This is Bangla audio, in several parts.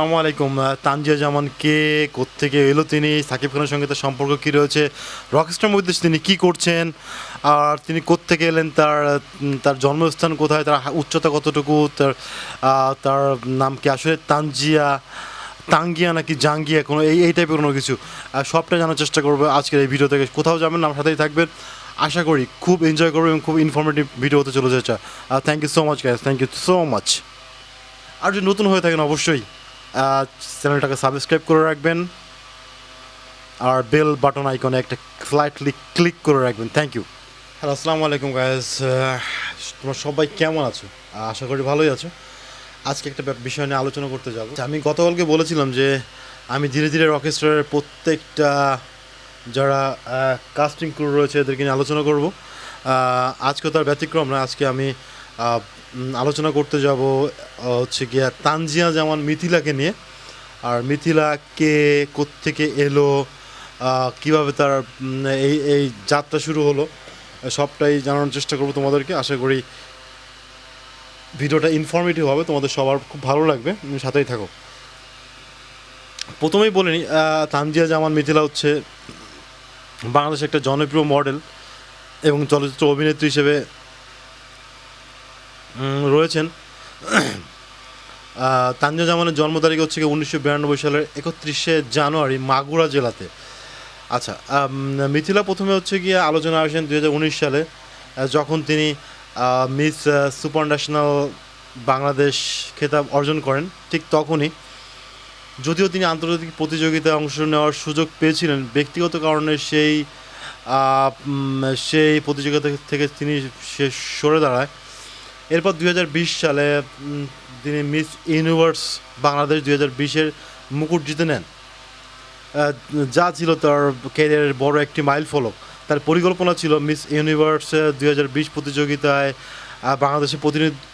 আসসালামু আলাইকুম। তানজিয়া জামান কে, কোত্থেকে এলো তিনি, সাকিব খানের সঙ্গে তার সম্পর্ক কী রয়েছে, রকস্টার মধ্যে তিনি কী করছেন, আর তিনি কোত্থেকে এলেন, তার জন্মস্থান কোথায়, তার উচ্চতা কতটুকু, তার নাম কি আসলে তানজিয়া, তাঙ্গিয়া নাকি জাঙ্গিয়া, কোনো এই টাইপের কোনো কিছু, সবটা জানার চেষ্টা করবো আজকের এই ভিডিও থেকে। কোথাও যাবেন না, আমার সাথেই থাকবেন। আশা করি খুব এনজয় করবো এবং খুব ইনফরমেটিভ ভিডিও হতে চলে যাচ্ছে। Thank you so much guys, thank you so much. আর যদি নতুন হয়ে থাকেন অবশ্যই চ্যানেলটাকে সাবস্ক্রাইব করে রাখবেন আর বেল বাটন আইকনে একটা স্লাইটলি ক্লিক করে রাখবেন। Thank you. হ্যালো, আসসালামু আলাইকুম গাইস। তোমরা সবাই কেমন আছো? আশা করি ভালোই আছো। আজকে একটা বিষয় নিয়ে আলোচনা করতে যাব। আমি গতকালকে বলেছিলাম যে আমি ধীরে ধীরে রকস্টারের প্রত্যেকটা যারা কাস্টিং ক্রু রয়েছে এদেরকে নিয়ে আলোচনা করব। আজকে তার ব্যতিক্রম না। আজকে আমি আলোচনা করতে যাব হচ্ছে গিয়া তানজিয়া জামান মিথিলাকে নিয়ে। আর মিথিলা কে, কোত্থেকে এলো, কীভাবে তার এই যাত্রা শুরু হলো, সবটাই জানানোর চেষ্টা করবো তোমাদেরকে। আশা করি ভিডিওটা ইনফরমেটিভ হবে, তোমাদের সবার খুব ভালো লাগবে, সাথেই থাকো। প্রথমেই বলে নিই, তানজিয়া জামান মিথিলা হচ্ছে বাংলাদেশের একটা জনপ্রিয় মডেল এবং চলচ্চিত্র অভিনেত্রী হিসেবে রয়েছেন। তানজিয়া জামানের জন্ম তারিখ হচ্ছে 1992 সালের 31শে জানুয়ারি মাগুরা জেলাতে। আচ্ছা, মিথিলা প্রথমে হচ্ছে গিয়ে আলোচনা আসেন 2019 সালে, যখন তিনি মিস সুপার ন্যাশনাল বাংলাদেশ খেতাব অর্জন করেন। ঠিক তখনই, যদিও তিনি আন্তর্জাতিক প্রতিযোগিতায় অংশ নেওয়ার সুযোগ পেয়েছিলেন, ব্যক্তিগত কারণে সেই প্রতিযোগিতা থেকে তিনি সরে দাঁড়ায়। এরপর 2020 সালে তিনি মিস ইউনিভার্স বাংলাদেশ 2020-এর মুকুট জিতে নেন, যা ছিল তার ক্যারিয়ারের বড় একটি মাইল ফলক। তার পরিকল্পনা ছিল মিস ইউনিভার্স 2020 প্রতিযোগিতায় বাংলাদেশে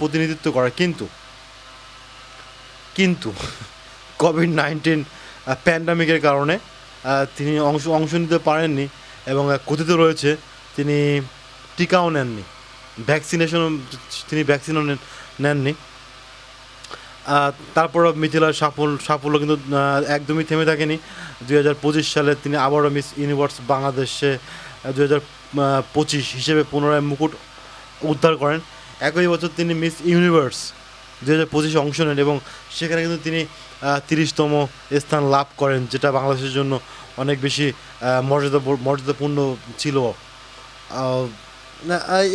প্রতিনিধিত্ব করা, কিন্তু কোভিড-19 প্যান্ডামিকের কারণে তিনি অংশ নিতে পারেননি এবং কথিত রয়েছে তিনি টিকাও নেননি, তিনি ভ্যাকসিনও নেননি। তারপর মিথিলার সাফল্য কিন্তু একদমই থেমে থাকেনি। 2025 সালে তিনি আবারও মিস ইউনিভার্স বাংলাদেশে 2025 হিসেবে পুনরায় মুকুট উদ্ধার করেন। একই বছর তিনি মিস ইউনিভার্স 2025 অংশ নেন এবং সেখানে কিন্তু তিনি 30তম স্থান লাভ করেন, যেটা বাংলাদেশের জন্য অনেক বেশি মর্যাদাপূর্ণ ছিল।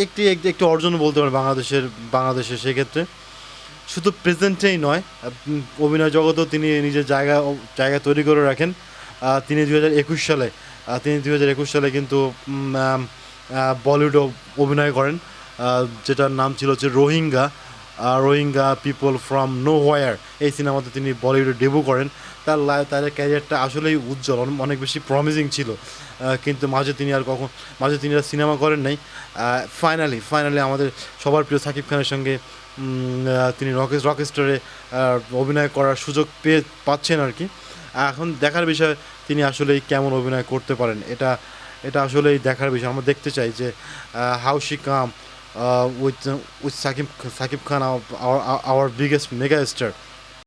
একটি অর্জন বলতে পারেন বাংলাদেশের সেক্ষেত্রে। শুধু প্রেজেন্টেই নয়, অভিনয় জগতেও তিনি নিজের জায়গা তৈরি করে রাখেন। তিনি 2021 সালে কিন্তু বলিউডে অভিনয় করেন, যেটার নাম ছিল হচ্ছে Rohingya people from know where. এই সিনেমাতে তিনি বলিউডে ডেবিউ করেন। তার ক্যারিয়ারটা আসলেই উজ্জ্বল, অনেক বেশি প্রমিজিং ছিল, কিন্তু মাঝে তিনি আর সিনেমা করেন নাই। ফাইনালি আমাদের সবার প্রিয় সাকিব খানের সঙ্গে তিনি রকস্টারে অভিনয় করার সুযোগ পাচ্ছেন আর কি। এখন দেখার বিষয় তিনি আসলেই কেমন অভিনয় করতে পারেন, এটা আসলেই দেখার বিষয়। আমরা দেখতে চাই যে how she come with Shakib Khan, our biggest mega star.